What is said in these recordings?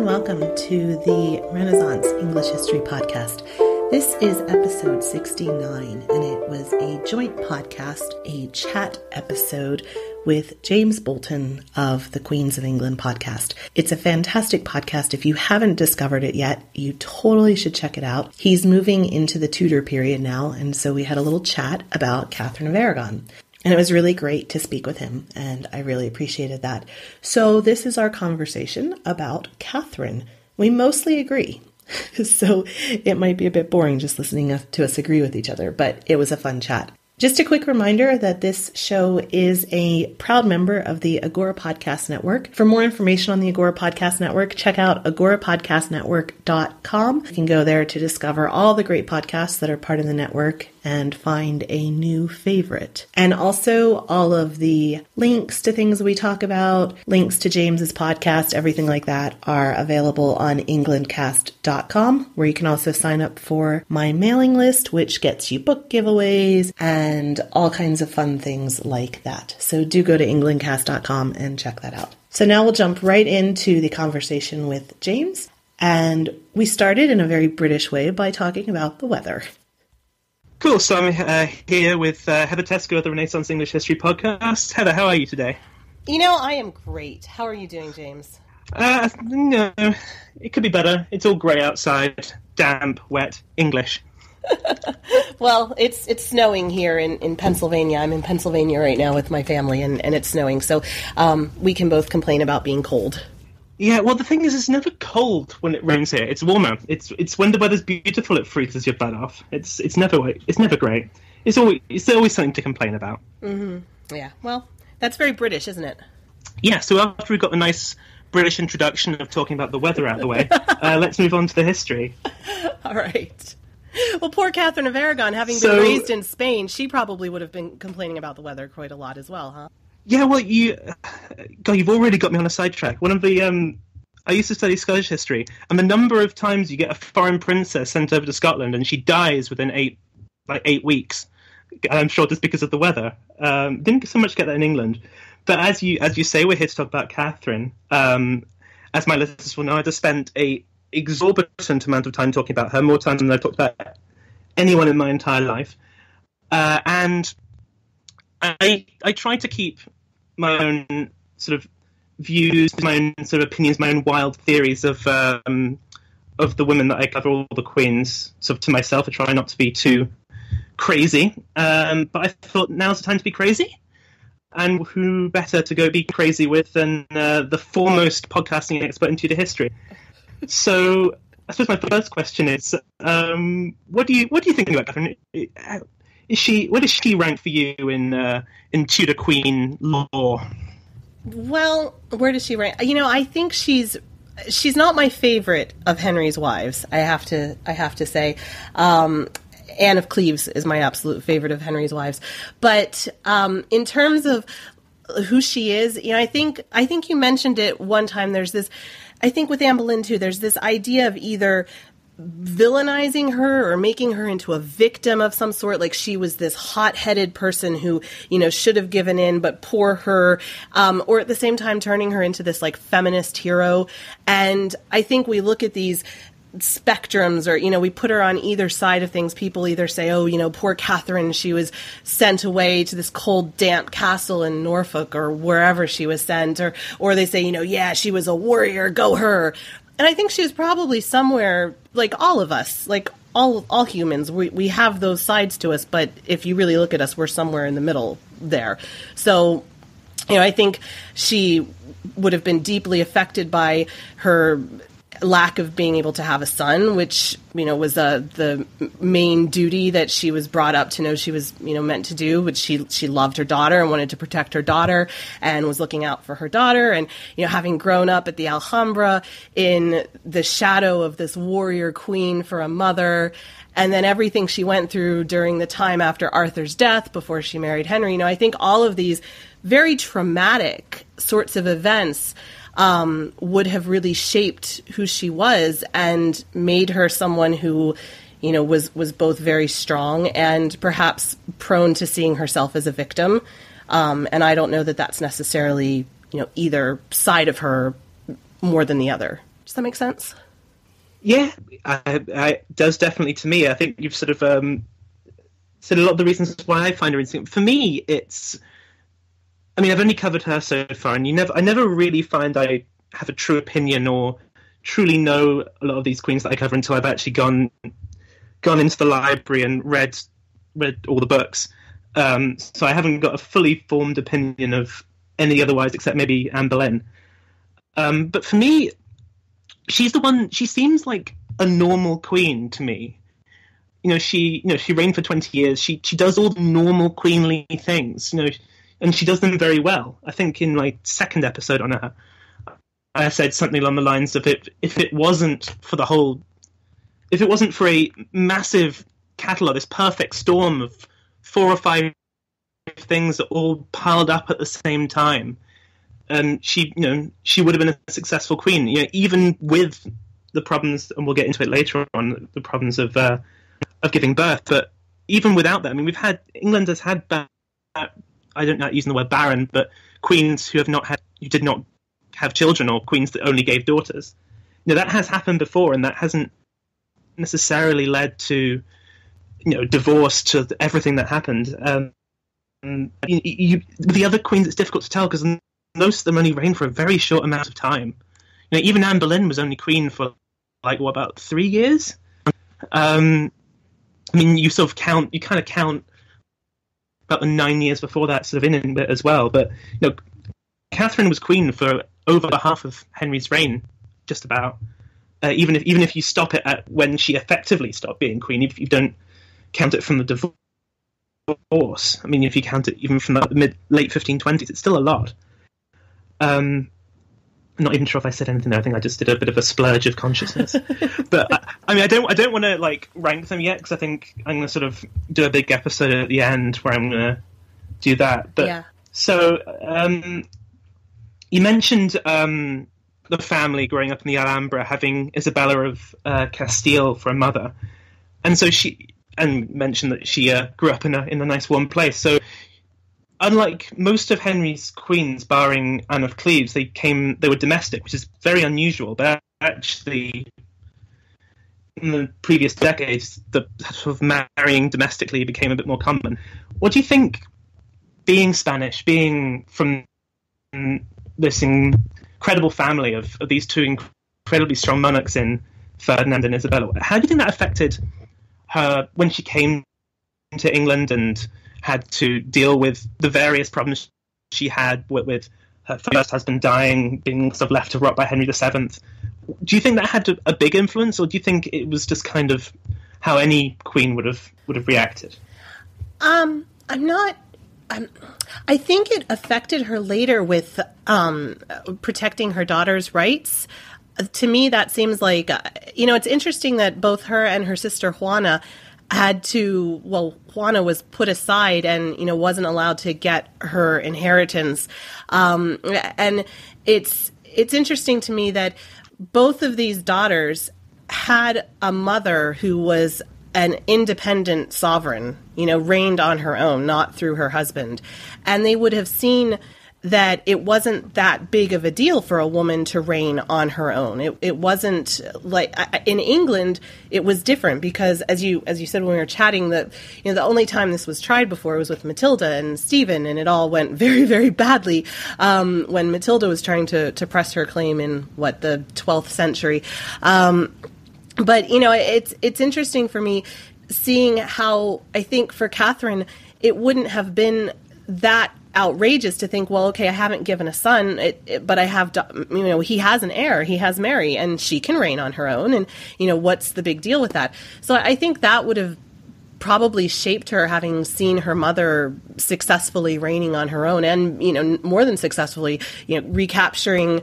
welcome to the Renaissance English History Podcast. This is episode 69, and it was a joint podcast, a chat episode with James Bolton of the Queens of England podcast. It's a fantastic podcast. If you haven't discovered it yet, you totally should check it out. He's moving into the Tudor period now, and so we had a little chat about Catherine of Aragon. And it was really great to speak with him, and I really appreciated that. So this is our conversation about Catherine. We mostly agree. So it might be a bit boring just listening to us agree with each other, but it was a fun chat. Just a quick reminder that this show is a proud member of the Agora Podcast Network. For more information on the Agora Podcast Network, check out agorapodcastnetwork.com. You can go there to discover all the great podcasts that are part of the network and find a new favorite. And also all of the links to things we talk about, links to James's podcast, everything like that are available on englandcast.com, where you can also sign up for my mailing list, which gets you book giveaways and all kinds of fun things like that. So do go to englandcast.com and check that out. So now we'll jump right into the conversation with James. And we started in a very British way by talking about the weather. Cool. So I'm here with Heather Tesco of the Renaissance English History Podcast. Heather, how are you today? You know, I am great. How are you doing, James? No, it could be better. It's all grey outside, damp, wet, English. Well, it's snowing here in Pennsylvania. I'm in Pennsylvania right now with my family, and it's snowing. So we can both complain about being cold. Yeah, well, the thing is, it's never cold when it rains here. It's warmer. It's when the weather's beautiful, it freezes your butt off. It's never great. It's always something to complain about. Mm-hmm. Yeah. Well, that's very British, isn't it? Yeah. So after we got a nice British introduction of talking about the weather out of the way, let's move on to the history. All right. Well, poor Catherine of Aragon, having been raised in Spain, she probably would have been complaining about the weather quite a lot as well, huh? Yeah, well, you've already got me on a sidetrack. One of the, I used to study Scottish history, and the number of times you get a foreign princess sent over to Scotland and she dies within 8 weeks, I'm sure just because of the weather. Didn't so much get that in England. But as you say, we're here to talk about Catherine. As my listeners will know, I just spent a exorbitant amount of time talking about her, more time than I've talked about anyone in my entire life. And I try to keep my own sort of views, my own sort of opinions, my own wild theories of the women that I cover, all the queens, sort of to myself. I try not to be too crazy, but I thought now's the time to be crazy. And who better to go be crazy with than the foremost podcasting expert in Tudor history? So I suppose my first question is, what do you think about Catherine? Where does she rank for you in Tudor Queen lore? Well, where does she rank? You know, I think she's not my favorite of Henry's wives. I have to say, Anne of Cleves is my absolute favorite of Henry's wives. But in terms of who she is, you know, I think you mentioned it one time. There's this, I think with Anne Boleyn too. There's this idea of either villainizing her or making her into a victim of some sort, like she was this hot-headed person who, you know, should have given in, but poor her, or at the same time turning her into this like feminist hero. And I think we look at these spectrums, or, you know, we put her on either side of things. People either say, oh, you know, poor Catherine, she was sent away to this cold, damp castle in Norfolk or wherever she was sent, or they say, you know, yeah, she was a warrior, go her. And I think she was probably somewhere, like all of us, like all humans, we have those sides to us, but if you really look at us, we're somewhere in the middle there. So, you know, I think she would have been deeply affected by her lack of being able to have a son, which, you know, was the main duty that she was brought up to know she was, you know, meant to do, which she loved her daughter and wanted to protect her daughter and was looking out for her daughter. And, you know, having grown up at the Alhambra in the shadow of this warrior queen for a mother, and then everything she went through during the time after Arthur's death before she married Henry, you know, I think all of these very traumatic sorts of events would have really shaped who she was and made her someone who, you know, was both very strong and perhaps prone to seeing herself as a victim. And I don't know that that's necessarily, you know, either side of her more than the other. Does that make sense? Yeah, it does definitely to me. I think you've sort of said a lot of the reasons why I find her interesting. For me, I've only covered her so far, and I never really find I have a true opinion or truly know a lot of these queens that I cover until I've actually gone into the library and read all the books. So I haven't got a fully formed opinion of any otherwise except maybe Anne Boleyn. But for me, she's the one. She seems like a normal queen to me. She reigned for 20 years. She does all the normal queenly things. And she does them very well. I think in my second episode on her, I said something along the lines of if it wasn't for a massive catalogue, this perfect storm of 4 or 5 things that all piled up at the same time, she would have been a successful queen. Even with the problems, and we'll get into it later on, the problems of giving birth. But even without that, England has had I don't know using the word barren, but queens who did not have children, or queens that only gave daughters. That has happened before, and that hasn't necessarily led to divorce, to everything that happened. The other queens, it's difficult to tell because most of them only reigned for a very short amount of time. Even Anne Boleyn was only queen for about 3 years. You sort of count about the 9 years before that sort of in it as well. But Catherine was queen for over half of Henry's reign, just about. Even if you stop it at when she effectively stopped being queen, if you don't count it from the divorce. If you count it even from the late 1520s, it's still a lot. I'm not even sure if I said anything there. I think I just did a bit of a splurge of consciousness. But I don't want to rank them yet, because I think I'm going to sort of do a big episode at the end where I'm going to do that. But yeah. So you mentioned the family growing up in the Alhambra having Isabella of Castile for a mother, and so mentioned that she grew up in a nice warm place. So unlike most of Henry's queens, barring Anne of Cleves, they were domestic, which is very unusual. But actually, in the previous decades, the sort of marrying domestically became a bit more common. What do you think, being Spanish, being from this incredible family of these two incredibly strong monarchs in Ferdinand and Isabella, how do you think that affected her when she came to England and had to deal with the various problems she had with her first husband dying, being sort of left to rot by Henry VII? Do you think that had a big influence, or do you think it was just kind of how any queen would have reacted? I think it affected her later with protecting her daughter's rights. To me, that seems like, it's interesting that both her and her sister Juana Juana was put aside and, wasn't allowed to get her inheritance. And it's interesting to me that both of these daughters had a mother who was an independent sovereign, reigned on her own, not through her husband. And they would have seen that it wasn't that big of a deal for a woman to reign on her own. It wasn't like in England. It was different because, as you said when we were chatting, that the only time this was tried before was with Matilda and Stephen, and it all went very, very badly when Matilda was trying to press her claim in the 12th century. But it's interesting for me seeing how I think for Catherine it wouldn't have been that outrageous to think, well, okay, I haven't given a son, but I have, he has an heir, he has Mary, and she can reign on her own, and, what's the big deal with that? So I think that would have probably shaped her, having seen her mother successfully reigning on her own, and, more than successfully, recapturing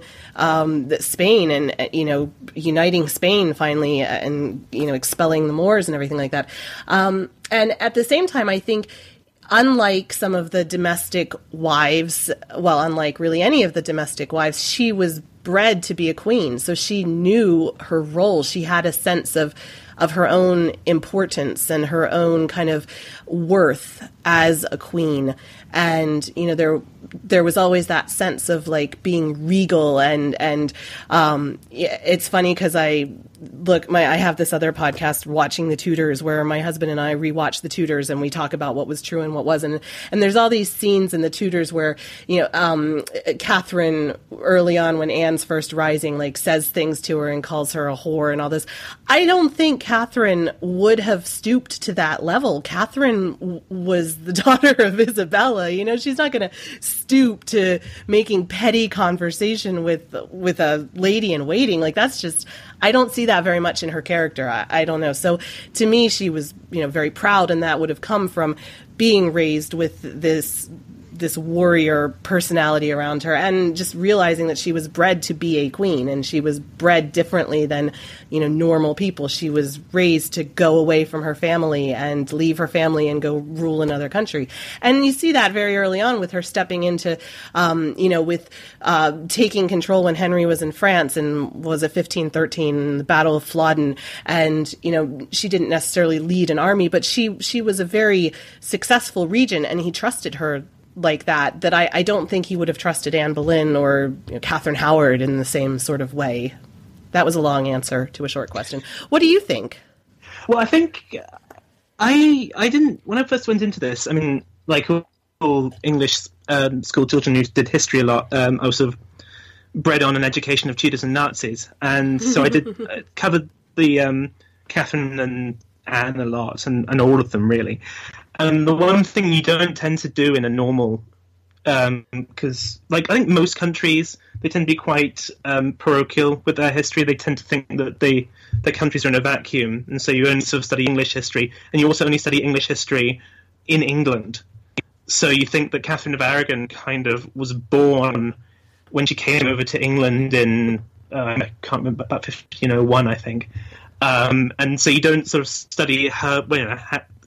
Spain and, uniting Spain finally, and, expelling the Moors and everything like that. And at the same time, I think, unlike some of the domestic wives, unlike really any of the domestic wives, she was bred to be a queen. So she knew her role. She had a sense of her own importance and her own kind of worth as a queen. And, there was always that sense of like being regal, and it's funny because I have this other podcast, Watching the Tudors, where my husband and I rewatch the Tudors and we talk about what was true and what wasn't. And there's all these scenes in the Tudors where, Catherine, early on when Anne's first rising, like says things to her and calls her a whore and all this. I don't think Catherine would have stooped to that level. Catherine was the daughter of Isabella. She's not going to stoop to making petty conversation with a lady in waiting. Like, that's just, I don't see that very much in her character. I don't know. So to me, she was, very proud, and that would have come from being raised with this warrior personality around her, and just realizing that she was bred to be a queen, and she was bred differently than, normal people. She was raised to go away from her family and leave her family and go rule another country. And you see that very early on with her stepping into, with taking control when Henry was in France and was at 1513, the Battle of Flodden. And, she didn't necessarily lead an army, but she was a very successful regent, and he trusted her like that I don't think he would have trusted Anne Boleyn or Catherine Howard in the same sort of way. That was a long answer to a short question. What do you think? Well, I think I didn't, when I first went into this, I mean, like all English school children who did history a lot, I was sort of bred on an education of Tudors and Nazis, and so I did covered the Catherine and Anne a lot, and all of them really. And the one thing you don't tend to do in a normal, because I think most countries, they tend to be quite parochial with their history. They tend to think that their countries are in a vacuum, and so you only sort of study English history, and you also only study English history in England. So you think that Catherine of Aragon kind of was born when she came over to England in, I can't remember, about 1501, I think. And so you don't sort of study her,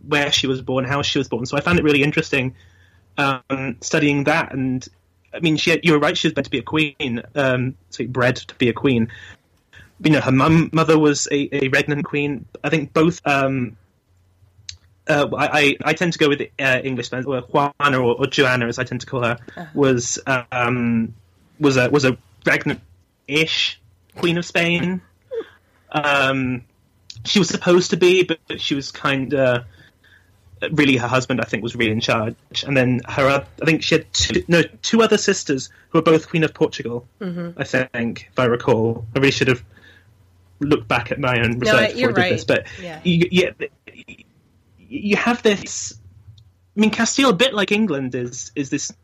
where she was born, how she was born. So I found it really interesting studying that. And I mean, you were right, she was meant to be a queen, bred to be a queen. Her mother was a regnant queen. I think both. I tend to go with English, or Juana or Joanna, as I tend to call her, was a regnant-ish queen of Spain. She was supposed to be, but she was kind of really, her husband, I think, was really in charge. And then I think she had two other sisters who were both Queen of Portugal. I think, if I recall. I really should have looked back at my own research before I did this. But you have this. I mean, Castile, a bit like England, is this. I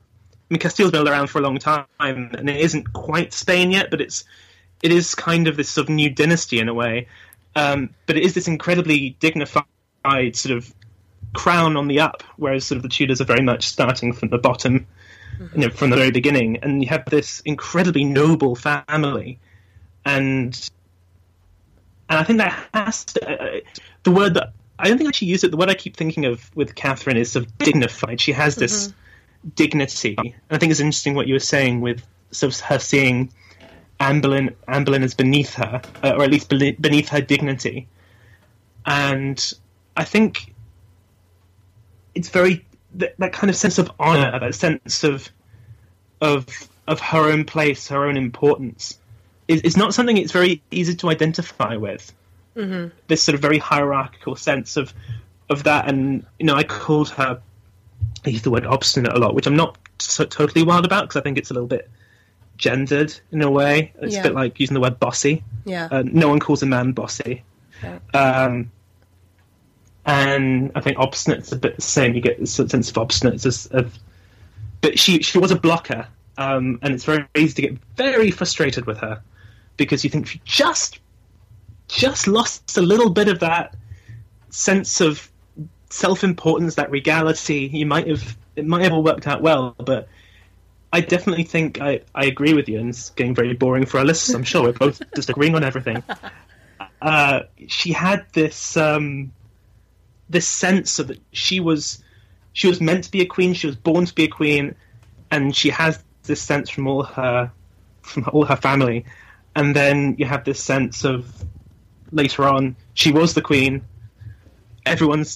mean, Castile's been around for a long time, and it isn't quite Spain yet, but it is kind of this sort of new dynasty in a way. But it is this incredibly dignified sort of crown on the up, whereas sort of the Tudors are very much starting from the bottom, from the very beginning. And you have this incredibly noble family, and I think that has to, the word that I don't think I actually used it. The word I keep thinking of with Catherine is sort of dignified. She has this dignity. And I think it's interesting what you were saying with sort of her seeing Anne Boleyn as beneath her, or at least beneath her dignity. And I think it's very that kind of sense of honor, that sense of her own place, her own importance, is not something it's very easy to identify with. This sort of very hierarchical sense of that, and I called her, I use the word obstinate a lot, which I'm not totally wild about, because I think it's a little bit gendered in a way. It's a bit like using the word bossy. No one calls a man bossy. Right. And I think obstinate's a bit the same. You get this sort of sense of obstinate, but she was a blocker, and it's very easy to get very frustrated with her, because you think if you just lost a little bit of that sense of self-importance, that regality, it might have all worked out well. But I definitely think I agree with you, and it's getting very boring for our listeners, I'm sure. We're both just agreeing on everything. She had this this sense of that she was meant to be a queen, she was born to be a queen, and she has this sense from all her family. And then you have this sense of later on she was the queen. Everyone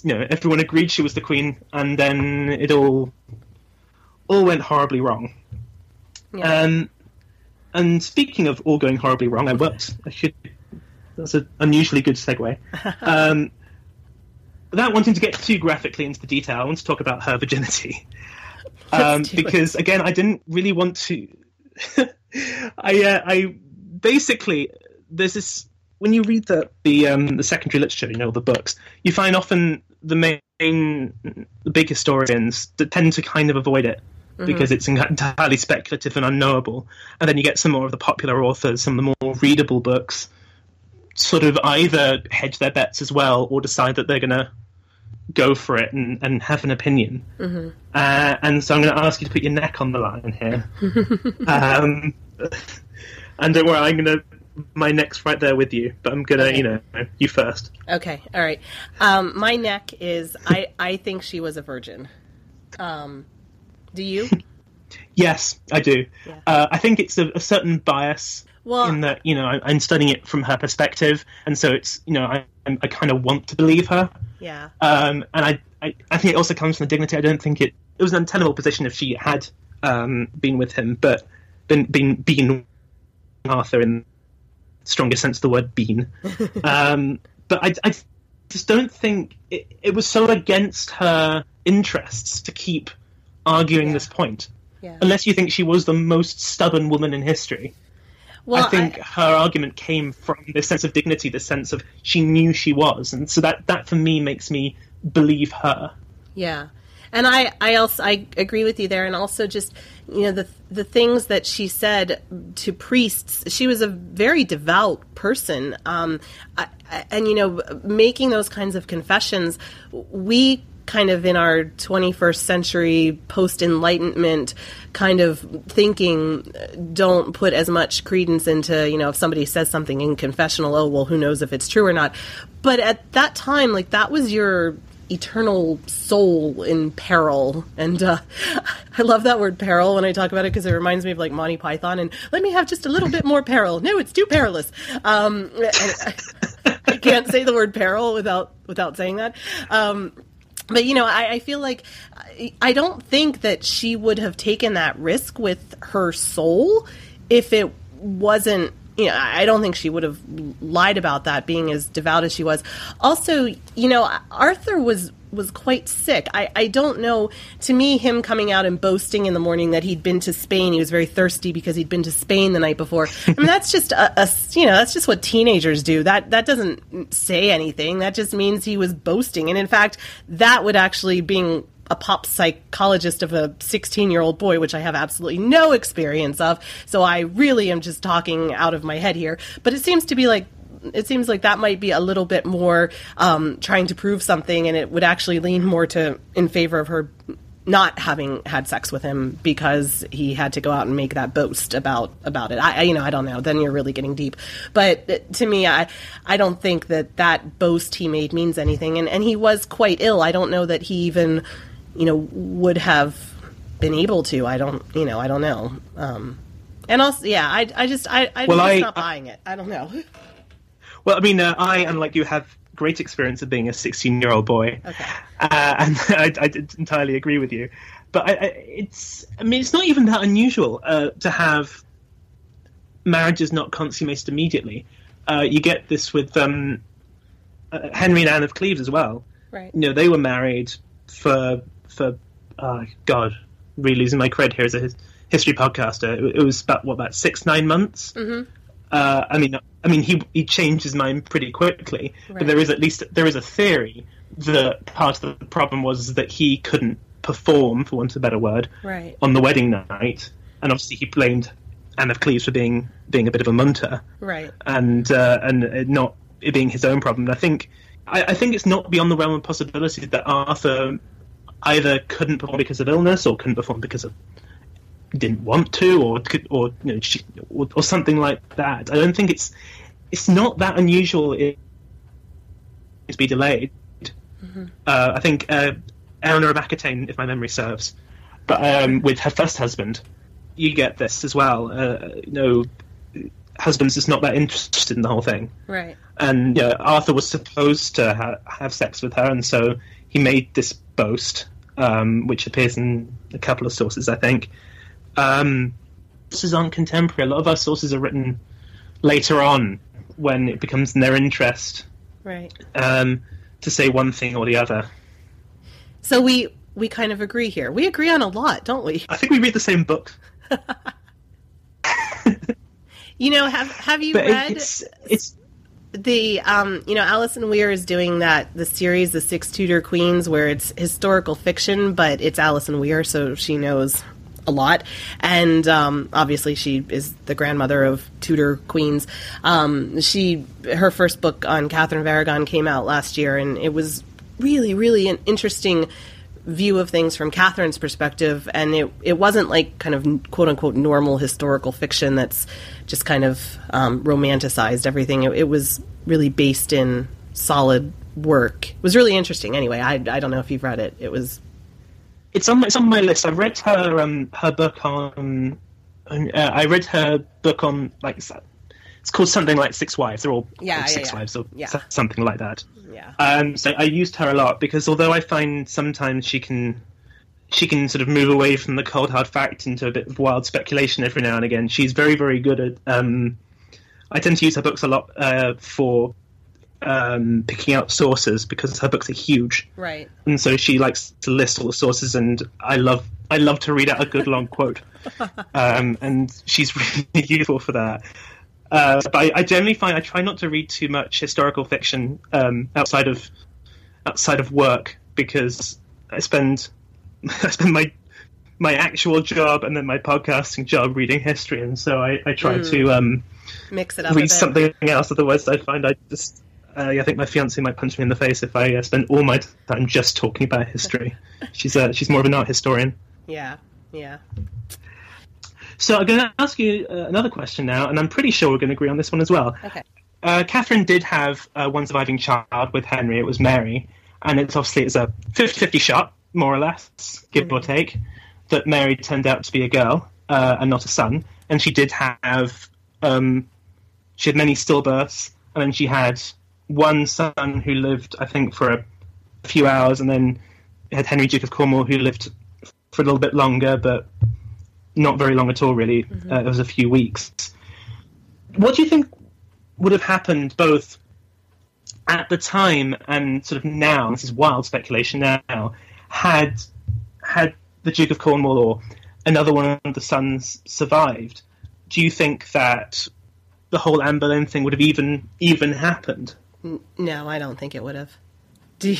agreed she was the queen, and then it all all went horribly wrong. Yeah. And speaking of all going horribly wrong, that's an unusually good segue. Without wanting to get too graphically into the detail, I want to talk about her virginity. Because, again, I didn't really want to... I basically, there's this... When you read the secondary literature, the books, you find often the big historians that tend to kind of avoid it because it's entirely speculative and unknowable. And then you get some more of the popular authors, some of the more readable books, sort of either hedge their bets as well or decide that they're going to go for it and have an opinion. And so I'm going to ask you to put your neck on the line here. And don't worry, my neck's right there with you, but I'm going to, you first. Okay, all right. My neck is, I think she was a virgin. Do you? Yes, I do. Yeah. I think it's a certain bias in that, I'm studying it from her perspective, and so it's, I kind of want to believe her. Yeah. And I think it also comes from the dignity. I don't think it was an untenable position if she had been with him, but been Arthur in the strongest sense of the word been. But I just don't think it was so against her interests to keep arguing this point. Yeah. Unless you think she was the most stubborn woman in history. Well, I think her argument came from this sense of dignity, this sense of she knew she was, and so that for me makes me believe her. Yeah, and I agree with you there, and also just the things that she said to priests. She was a very devout person, and making those kinds of confessions, we kind of in our 21st century post-Enlightenment kind of thinking don't put as much credence into, if somebody says something in confessional, oh, well, who knows if it's true or not. But at that time, that was your eternal soul in peril. And I love that word peril when I talk about it because it reminds me of Monty Python and let me have just a little bit more peril. No, it's too perilous. I can't say the word peril without saying that. But, I feel like I don't think that she would have taken that risk with her soul if it wasn't, I don't think she would have lied about that, being as devout as she was. Also, Arthur was quite sick. I don't know, to me, him coming out and boasting in the morning that he'd been to Spain, he was very thirsty because he'd been to Spain the night before. I mean, that's just that's just what teenagers do. That doesn't say anything. That just means he was boasting. And in fact, that would actually, being a pop psychologist of a 16-year-old boy, which I have absolutely no experience of, so I really am just talking out of my head here. But it seems like that might be a little bit more trying to prove something, and it would actually lean more in favor of her not having had sex with him because he had to go out and make that boast about it. I don't know. Then you're really getting deep. But to me, I don't think that boast he made means anything. And he was quite ill. I don't know that he even, would have been able to. I don't know. And also, yeah, I'm just not buying it. I don't know. Well, I mean, I, unlike you, have great experience of being a 16-year-old boy. Okay. And I entirely agree with you. But it's not even that unusual to have marriages not consummated immediately. You get this with Henry and Anne of Cleves as well. Right. They were married for God, really losing my cred here as a history podcaster. It was about 6-9 months. Mm-hmm. I mean, he changed his mind pretty quickly, right. But there is a theory that part of the problem was that he couldn't perform, for want of a better word, right. on the wedding night, and obviously he blamed Anne of Cleves for being a bit of a munter, right, and not it being his own problem. I think it's not beyond the realm of possibility that Arthur either couldn't perform because of illness or couldn't perform because of didn't want to, or something like that. I don't think it's not that unusual to be delayed. Mm-hmm. I think Eleanor of Aquitaine, if my memory serves, but with her first husband, you get this as well. Husband's just not that interested in the whole thing, right? And Arthur was supposed to have sex with her, and so he made this boast. which appears in a couple of sources, I think. Sources aren't contemporary. A lot of our sources are written later on when it becomes in their interest, right, to say one thing or the other. So we kind of agree here. We agree on a lot, don't we? I think we read the same book. You know, have you read it's the Alison Weir is doing the series The Six Tudor Queens, where it's historical fiction, but it's Alison Weir, so she knows a lot, and obviously she is the grandmother of Tudor queens. Her first book on Catherine of Aragon came out last year, and it was really, really an interesting view of things from Catherine's perspective, and it wasn't like kind of quote-unquote normal historical fiction that's just kind of romanticized everything. It was really based in solid work. It was really interesting. Anyway, I don't know if you've read it. It's on my list. I've read her book on. I read her book on, like, it's called something like Six Wives. They're all called Six Wives or something like that. Yeah. So I used her a lot because although I find sometimes she can sort of move away from the cold hard fact into a bit of wild speculation every now and again, she's very, very good at. I tend to use her books a lot for picking out sources because her books are huge, right? And so she likes to list all the sources, and I love to read out a good long quote, and she's really useful for that. But I generally find I try not to read too much historical fiction outside of work, because I spend my actual job and then my podcasting job reading history, and so I try to mix it up, read something else. Otherwise, I find I think my fiancée might punch me in the face if I spend all my time just talking about history. She's more of an art historian. Yeah. So I'm going to ask you another question now, and I'm pretty sure we're going to agree on this one as well. Okay. Catherine did have one surviving child with Henry. It was Mary, and it's a 50-50 shot, more or less, give or take, that Mary turned out to be a girl and not a son. And she did have she had many stillbirths, and then she had one son who lived, I think, for a few hours, and then had Henry, Duke of Cornwall, who lived for a little bit longer, but not very long at all, really. Mm-hmm. It was a few weeks. What do you think would have happened both at the time and sort of now, this is wild speculation now, had the Duke of Cornwall or another one of the sons survived? Do you think that the whole Anne Boleyn thing would have even happened? No, I don't think it would have. Do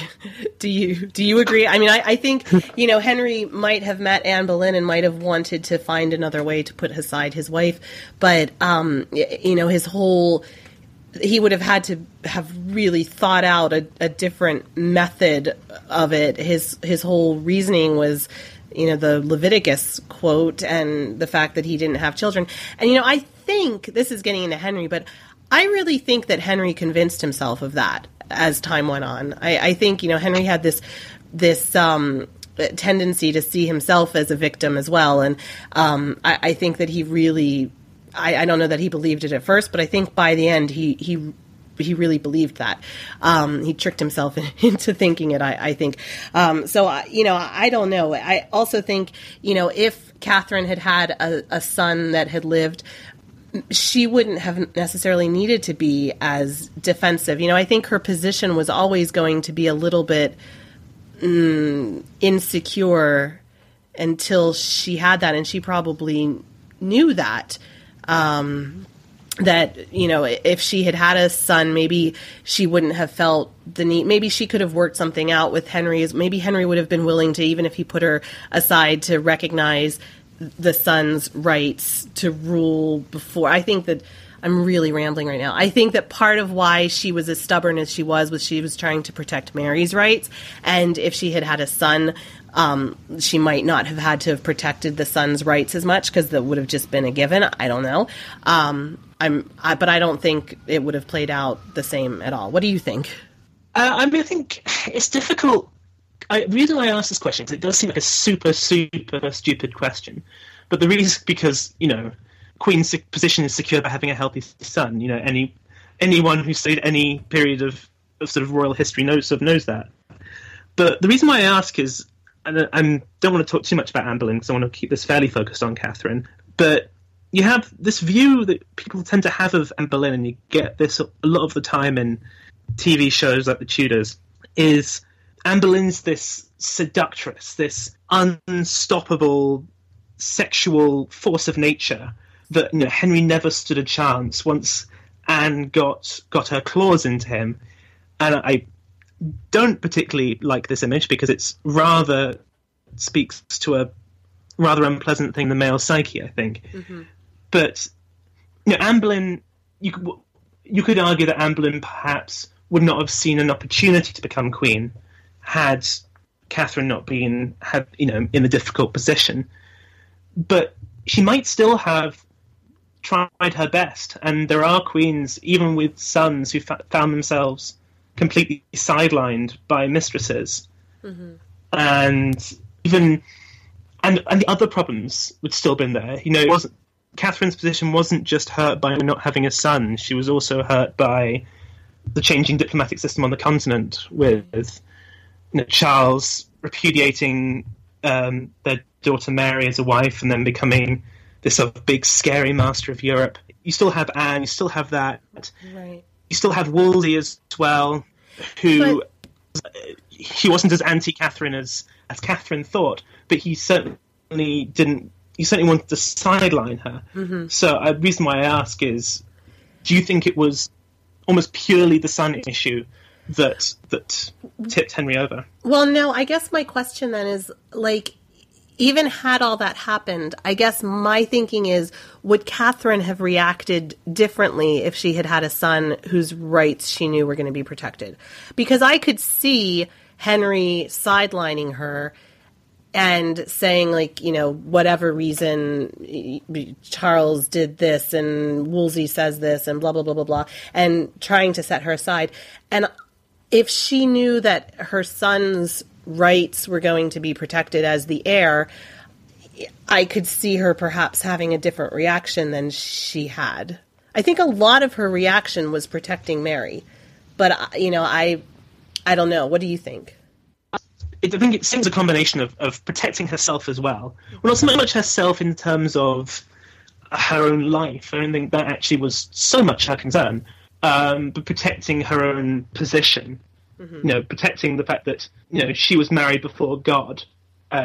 you agree? I mean, I think, Henry might have met Anne Boleyn and might have wanted to find another way to put aside his wife, but he would have had to have really thought out a different method of it. His whole reasoning was, the Leviticus quote and the fact that he didn't have children. And, I think, this is getting into Henry, but I really think that Henry convinced himself of that as time went on. I think, Henry had this tendency to see himself as a victim as well. And I think that he really, I don't know that he believed it at first, but I think by the end he really believed that. He tricked himself into thinking it, I think. So, I don't know. I also think, if Catherine had a son that had lived, she wouldn't have necessarily needed to be as defensive. I think her position was always going to be a little bit insecure until she had that, and she probably knew that. That, if she had a son, maybe she wouldn't have felt the need. Maybe she could have worked something out with Henry. Maybe Henry would have been willing to, even if he put her aside, to recognize the son's rights to rule before. I think that I'm really rambling right now. I think that part of why she was as stubborn as she was she was trying to protect Mary's rights. And if she had a son, she might not have had to have protected the son's rights as much, because that would have just been a given. I don't know. But I don't think it would have played out the same at all. What do you think? I think it's difficult. The reason I ask this question is it does seem like a super, super stupid question. But the reason is because, Queen's position is secure by having a healthy son. Anyone who's studied any period of sort of royal history knows that. But the reason why I ask is I don't want to talk too much about Anne Boleyn because I want to keep this fairly focused on Catherine. But you have this view that people tend to have of Anne Boleyn, and you get this a lot of the time in TV shows like The Tudors, is Anne Boleyn's this seductress, this unstoppable sexual force of nature that Henry never stood a chance once Anne got her claws into him. And I don't particularly like this image because it's rather speaks to a rather unpleasant thing, the male psyche, I think. Mm-hmm. But Anne Boleyn, you could argue that Anne Boleyn perhaps would not have seen an opportunity to become queen had Catherine not been in a difficult position. But she might still have tried her best, and there are queens, even with sons, who found themselves completely sidelined by mistresses. Mm-hmm. And the other problems would still been there. It wasn't Catherine's position wasn't just hurt by not having a son. She was also hurt by the changing diplomatic system on the continent, with Charles repudiating their daughter Mary as a wife and then becoming this sort of big scary master of Europe. You still have Anne, you still have that. Right. You still have Wolsey as well, who he wasn't as anti-Catherine as Catherine thought, but he certainly didn't. He certainly wanted to sideline her. Mm-hmm. So the reason why I ask is, do you think it was almost purely the son issue that tipped Henry over? Well, no, I guess my question then is, even had all that happened, I guess my thinking is, would Catherine have reacted differently if she had had a son whose rights she knew were going to be protected? Because I could see Henry sidelining her and saying, whatever reason Charles did this and Wolsey says this and blah, blah, blah, blah, blah, and trying to set her aside. And if she knew that her son's rights were going to be protected as the heir, I could see her perhaps having a different reaction than she had. I think a lot of her reaction was protecting Mary. But, I don't know. What do you think? I think it seems a combination of protecting herself as well. Well, not so much herself in terms of her own life. I don't think that actually was so much her concern. But protecting her own position. Mm-hmm. Protecting the fact that, she was married before God.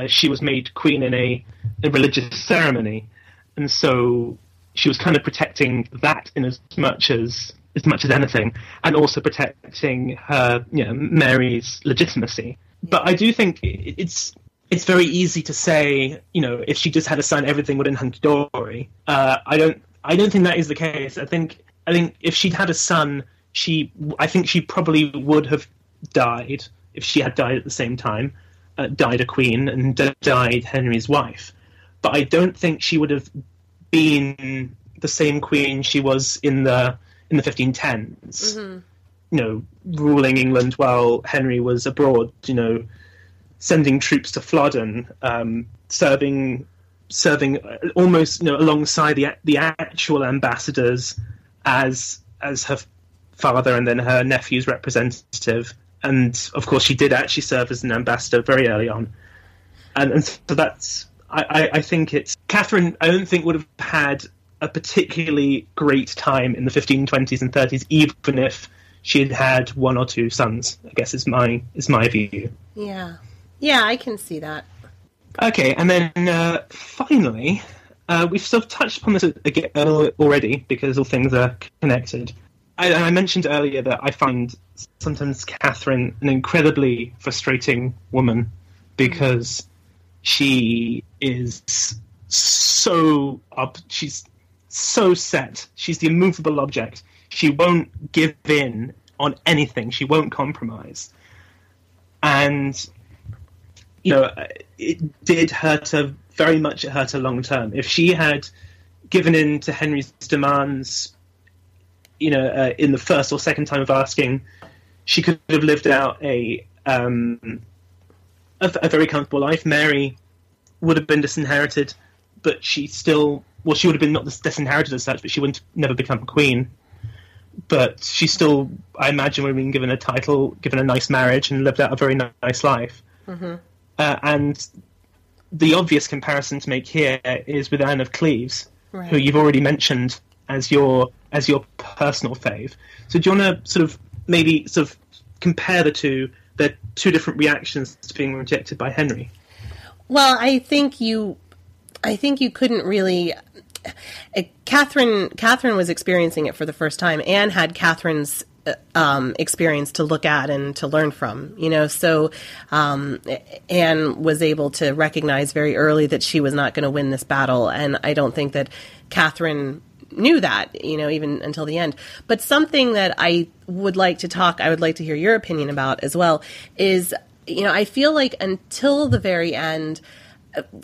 She was made queen in a religious ceremony. And so she was kind of protecting that in as much as anything, and also protecting her, Mary's legitimacy. But I do think it's very easy to say, if she just had a son, everything would have been hunky-dory. I don't think that is the case. I think if she'd had a son, I think she probably would have died if she had died at the same time, died a queen and died Henry's wife. But I don't think she would have been the same queen she was in the 1510s. Mm-hmm. Ruling England while Henry was abroad. Sending troops to Flodden, serving almost alongside the actual ambassadors as her father and then her nephew's representative. And of course, she did actually serve as an ambassador very early on. And so that's, I think it's, Catherine, I don't think would have had a particularly great time in the 1520s and 30s, even if she had had one or two sons, I guess is my view. Yeah. Yeah, I can see that. Okay, and then finally, we've sort of touched upon this again already, because all things are connected. I mentioned earlier that I find sometimes Catherine an incredibly frustrating woman, because she is she's so set. She's the immovable object. She won't give in on anything. She won't compromise. And, it did hurt her very much. It hurt her long term. If she had given in to Henry's demands, in the first or second time of asking, she could have lived out a very comfortable life. Mary would have been disinherited, but she would have been not disinherited as such, but she wouldn't never become a queen. But she still, I imagine, would have been given a title, given a nice marriage, and lived out a very nice life. Mm-hmm. And the obvious comparison to make here is with Anne of Cleves, Right. who you've already mentioned as your personal fave. So do you want to sort of maybe sort of compare the two different reactions to being rejected by Henry? Well, I think you couldn't really. Catherine was experiencing it for the first time. Anne had Catherine's experience to look at and to learn from, so Anne was able to recognize very early that she was not going to win this battle, and I don't think that Catherine knew that, even until the end. But something that I would like to hear your opinion about as well is, I feel like until the very end,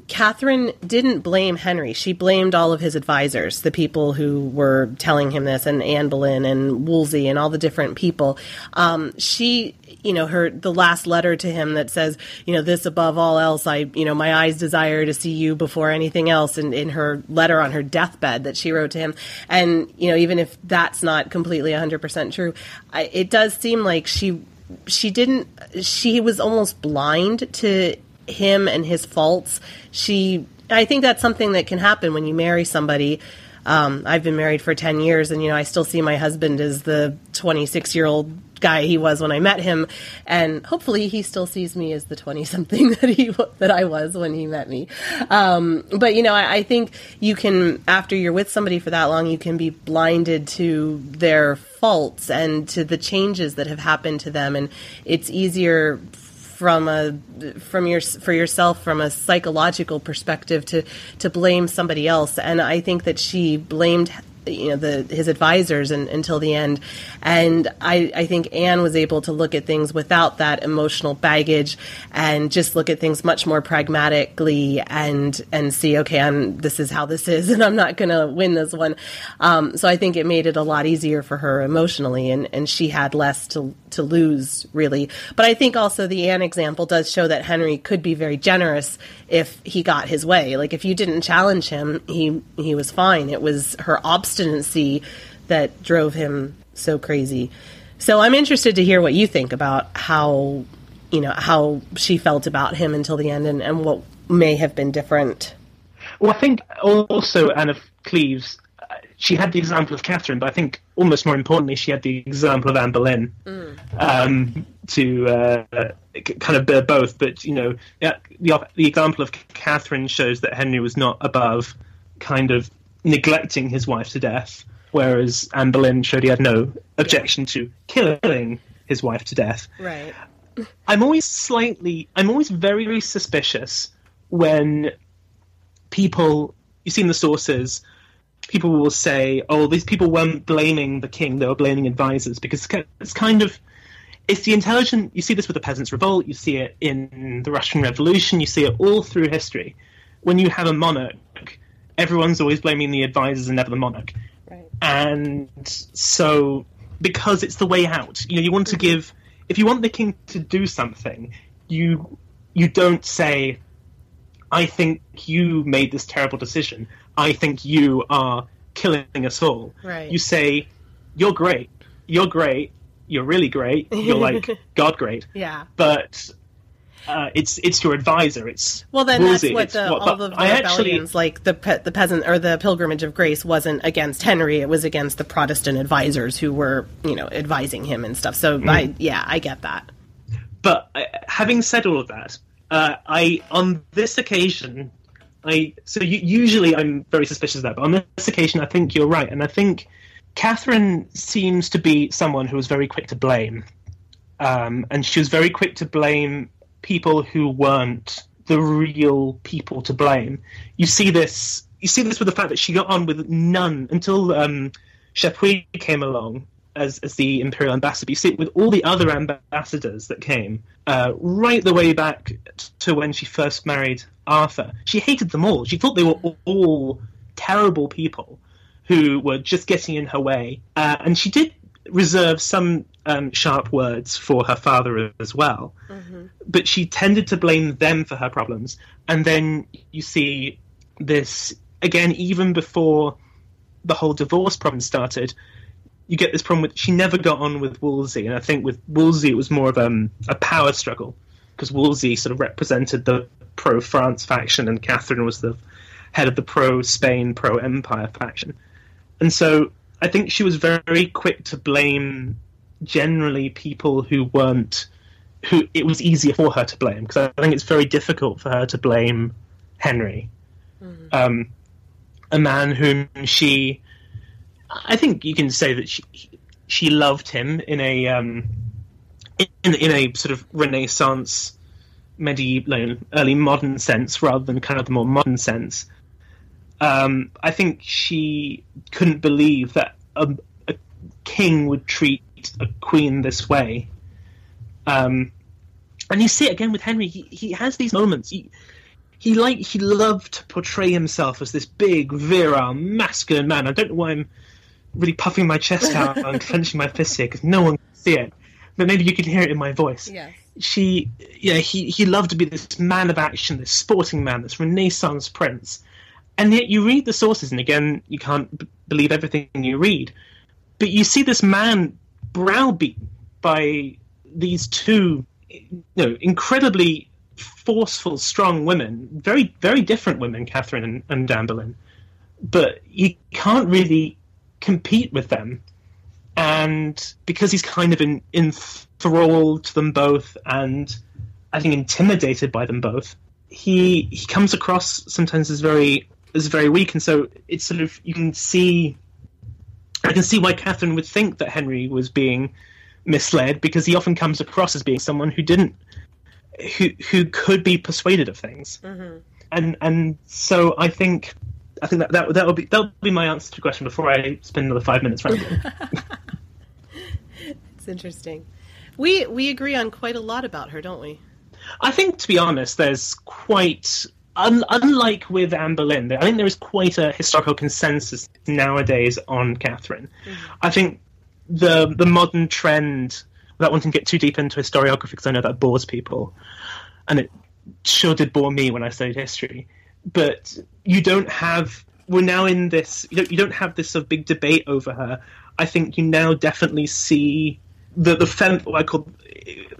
Catherine didn't blame Henry. She blamed all of his advisors, the people who were telling him this, and Anne Boleyn and Wolsey and all the different people. The last letter to him that says, this above all else, my eyes desire to see you before anything else, and in her letter on her deathbed that she wrote to him. And, even if that's not completely 100% true, it does seem like she was almost blind to him and his faults. I think that's something that can happen when you marry somebody. I've been married for 10 years, and I still see my husband as the 26-year-old guy he was when I met him, and hopefully he still sees me as the 20-something that I was when he met me. But I think you can, after you're with somebody for that long, you can be blinded to their faults and to the changes that have happened to them, and it's easier for yourself from a psychological perspective to blame somebody else. And I think that she blamed his advisors until the end. And I think Anne was able to look at things without that emotional baggage and just look at things much more pragmatically and see, okay, this is how this is, and I'm not going to win this one. So I think it made it a lot easier for her emotionally, and she had less to lose, really. But I think also the Anne example does show that Henry could be very generous if he got his way. Like, if you didn't challenge him, he was fine. It was her obstinacy that drove him so crazy. So I'm interested to hear what you think about how she felt about him until the end, and what may have been different. Well, I think also Anne of Cleves, she had the example of Catherine, but I think almost more importantly, she had the example of Anne Boleyn to kind of bear both. But the example of Catherine shows that Henry was not above kind of neglecting his wife to death, whereas Anne Boleyn showed he had no objection to killing his wife to death. Right. I'm always very, very suspicious when people, you see in the sources, people will say, oh, these people weren't blaming the king, they were blaming advisors, because it's the intelligent, you see this with the Peasants' Revolt, you see it in the Russian Revolution, you see it all through history. When you have a monarch, everyone's always blaming the advisors and never the monarch. Right. And so, because it's the way out, you want to give, if you want the king to do something, you don't say, I think you made this terrible decision. I think you are killing us all. Right. You say, you're great. You're great. You're really great. You're like God great. Yeah. But it's your advisor. It's well, then Wolsey. That's what all of the rebellions, like the peasant or the Pilgrimage of Grace, wasn't against Henry. It was against the Protestant advisors who were, advising him and stuff. So I get that. But having said all of that, on this occasion, usually I'm very suspicious of that, but on this occasion I think you're right, and I think Catherine seems to be someone who was very quick to blame, and she was very quick to blame people who weren't the real people to blame. You see this with the fact that she got on with none until Chapuis came along as the imperial ambassador. You see it with all the other ambassadors that came, right the way back to when she first married Arthur. She hated them all. She thought they were all terrible people who were just getting in her way. And she did reserve some sharp words for her father as well. Mm-hmm. But she tended to blame them for her problems. And then you see this, again, even before the whole divorce problem started, you get this problem with she never got on with Wolsey, and I think with Wolsey it was more of a power struggle. because Wolsey sort of represented the pro-France faction and Catherine was the head of the pro-Spain, pro-Empire faction. And so I think she was very quick to blame generally people who it was easier for her to blame, because I think it's very difficult for her to blame Henry, a man whom I think you can say that she loved him in a sort of Renaissance, medieval, early modern sense rather than kind of the more modern sense. I think she couldn't believe that a king would treat a queen this way. And you see it again with Henry. He has these moments. He loved to portray himself as this big, virile, masculine man. I don't know why I'm really puffing my chest out and clenching my fists here, because no one can see it. But maybe you can hear it in my voice. Yes. He loved to be this man of action, this sporting man, this Renaissance prince. And yet you read the sources, and again, you can't believe everything you read. But you see this man browbeaten by these two, incredibly forceful, strong women, very, very different women, Catherine and Anne Boleyn. But you can't really compete with them. And because he's kind of enthralled to them both, and I think intimidated by them both, he comes across sometimes as very weak. And so it's sort of, I can see why Catherine would think that Henry was being misled, because he often comes across as being someone who could be persuaded of things. Mm-hmm. And so I think that'll be my answer to the question before I spend another 5 minutes rambling. It's interesting. We agree on quite a lot about her, don't we? I think, to be honest, there's quite, unlike with Anne Boleyn, I think there is quite a historical consensus nowadays on Catherine. Mm-hmm. I think the modern trend, without wanting to get too deep into historiography, because I know that bores people, and it sure did bore me when I studied history, but we're now in this, you don't have this sort of big debate over her. I think you now definitely see what I call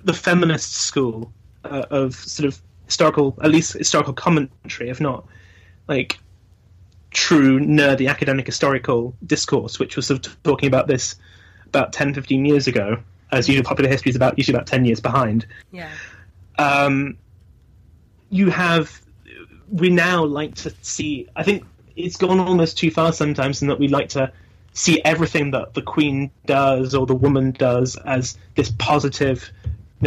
the feminist school of sort of at least historical commentary, if not like true nerdy academic historical discourse, which was sort of talking about this about 10, 15 years ago, as usual popular history is usually about 10 years behind. Yeah. We now like to see, I think it's gone almost too far sometimes in that we like to see everything that the queen does or the woman does as this positive,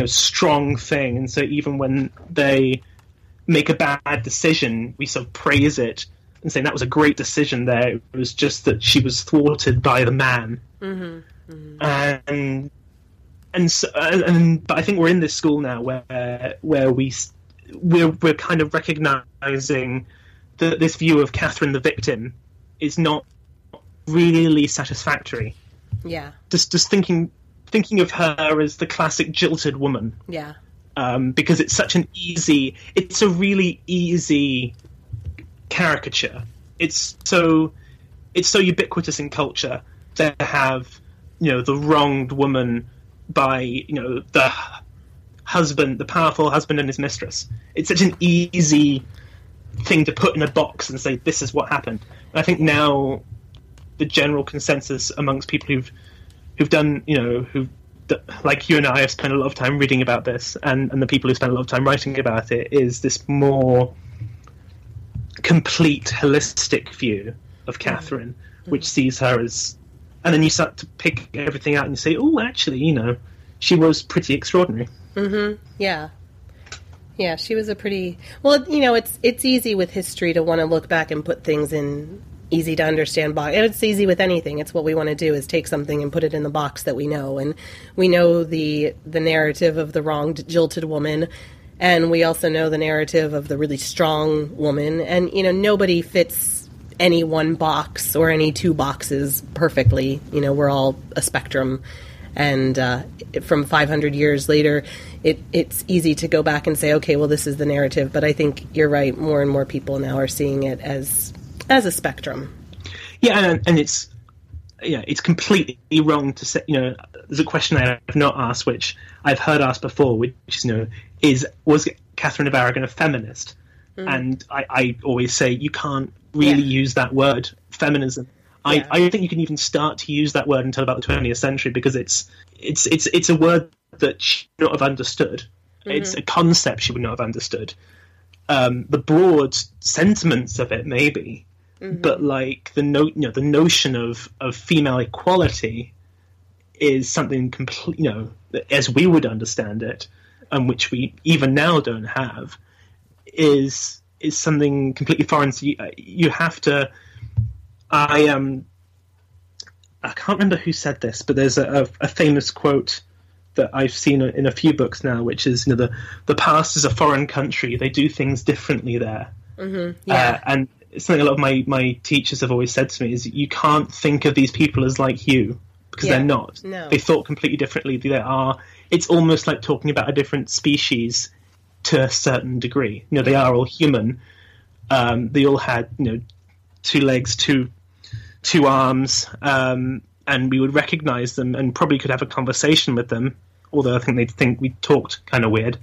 strong thing. And so even when they make a bad decision, we sort of praise it and say that was a great decision there. It was just that she was thwarted by the man. Mm-hmm. Mm-hmm. But I think we're in this school now where we're kind of recognizing that this view of Catherine the victim is not really satisfactory. Yeah. Just thinking of her as the classic jilted woman. Yeah. Because it's a really easy caricature. It's so ubiquitous in culture to have, the wronged woman by, the husband, the powerful husband and his mistress. It's such an easy thing to put in a box and say, this is what happened. And I think now the general consensus amongst people who've done, like you and I have spent a lot of time reading about this, and the people who spent a lot of time writing about it, is this more complete, holistic view of Catherine, which sees her as... And then you start to pick everything out and you say, oh, actually, she was pretty extraordinary. Mm-hmm. Yeah. Yeah, she was a pretty... Well, it's easy with history to want to look back and put things in easy to understand box. It's easy with anything. It's what we want to do, is take something and put it in the box that we know. And we know the narrative of the wronged, jilted woman, and we also know the narrative of the really strong woman. And, nobody fits any one box or any two boxes perfectly. We're all a spectrum. And from 500 years later, it's easy to go back and say, okay, well, this is the narrative. But I think you're right. More and more people now are seeing it as a spectrum. Yeah, and it's completely wrong to say. There's a question I have not asked, which I've heard asked before, which is, was Catherine of Aragon a feminist? And I always say you can't really use that word, feminism. I don't think you can even start to use that word until about the 20th century, because it's a word that she would not have understood. It's a concept she would not have understood. The broad sentiments of it, maybe, but like the notion of female equality is something complete, as we would understand it, and which we even now don't have, is something completely foreign. So you have to. I can't remember who said this, but there's a famous quote that I've seen in a few books now, which is, the past is a foreign country. They do things differently there. And something a lot of my teachers have always said to me is, you can't think of these people as like you, because they're not. No. They thought completely differently. It's almost like talking about a different species to a certain degree. They are all human. They all had, 2 legs, two arms, and we would recognize them and probably could have a conversation with them, although I think they'd think we talked kind of weird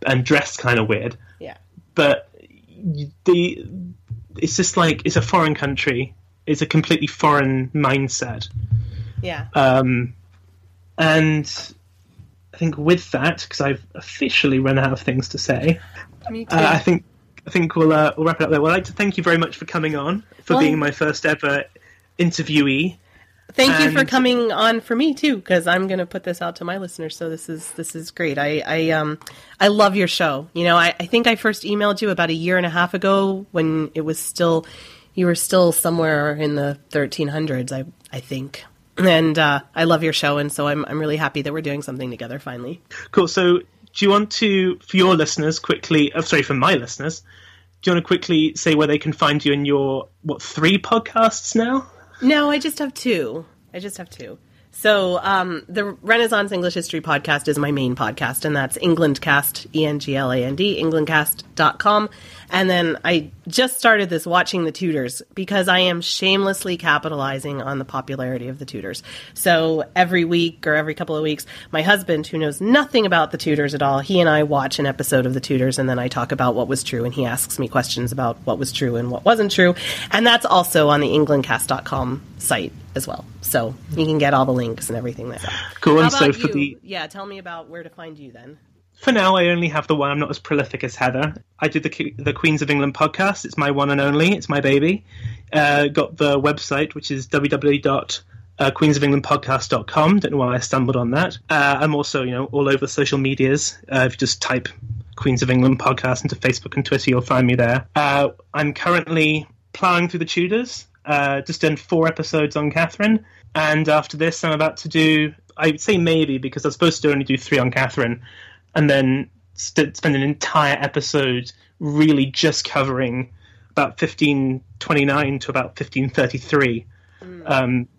and dressed kind of weird. Yeah. But it's just like, it's a foreign country. It's a completely foreign mindset. Yeah. And I think with that, because I've officially run out of things to say, me too. I think we'll wrap it up there. Well, I'd like to thank you very much for coming on, for being my first ever interviewee. Thank you for coming on for me too, because I'm going to put this out to my listeners. So this is great. I love your show. I think I first emailed you about a year and a half ago when you were still somewhere in the 1300s, I think. And I love your show, and so I'm really happy that we're doing something together finally. Cool. So do you want to, for your listeners, for my listeners, do you want to quickly say where they can find you in your, 3 podcasts now? No, I just have 2. So the Renaissance English History Podcast is my main podcast, and that's Englandcast, England, englandcast.com. And then I just started this Watching the Tudors, because I am shamelessly capitalizing on the popularity of the Tudors. So every week or every couple of weeks, my husband, who knows nothing about the Tudors at all, he and I watch an episode of the Tudors, and then I talk about what was true, and he asks me questions about what was true and what wasn't true. And that's also on the englandcast.com site as well. So you can get all the links and everything there. Cool. And so for tell me about where to find you then. For now, I only have the one. I'm not as prolific as Heather. I did the Queens of England podcast. It's my one and only. It's my baby. Got the website, which is www.queensofenglandpodcast.com. Don't know why I stumbled on that. I'm also, all over social medias. If you just type Queens of England podcast into Facebook and Twitter, you'll find me there. I'm currently plowing through the Tudors. Just done 4 episodes on Catherine. And after this, I'm about to do, I would say maybe, because I was supposed to only do 3 on Catherine, and then spend an entire episode really just covering about 1529 to about 1533.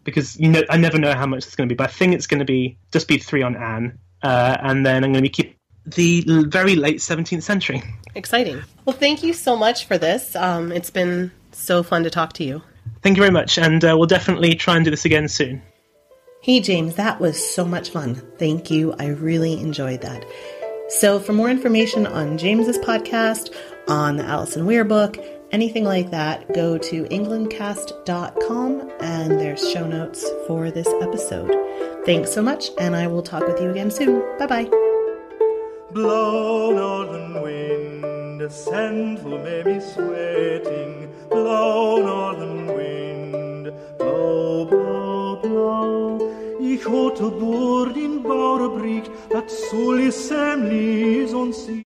Because I never know how much it's going to be, but I think it's going to be 3 on Anne, and then I'm going to be keeping the very late 17th century. Exciting. Well, thank you so much for this. It's been so fun to talk to you. Thank you very much, and we'll definitely try and do this again soon. Hey, James, that was so much fun. Thank you. I really enjoyed that. So for more information on James's podcast, on the Alison Weir book, anything like that, go to englandcast.com, and there's show notes for this episode. Thanks so much, and I will talk with you again soon. Bye-bye. Blow, northern wind, send who may be sweating. Blow, northern wind, blow, blow, blow. Ich hatte Bord in Bauerbricht, dat soll is semlis on sea.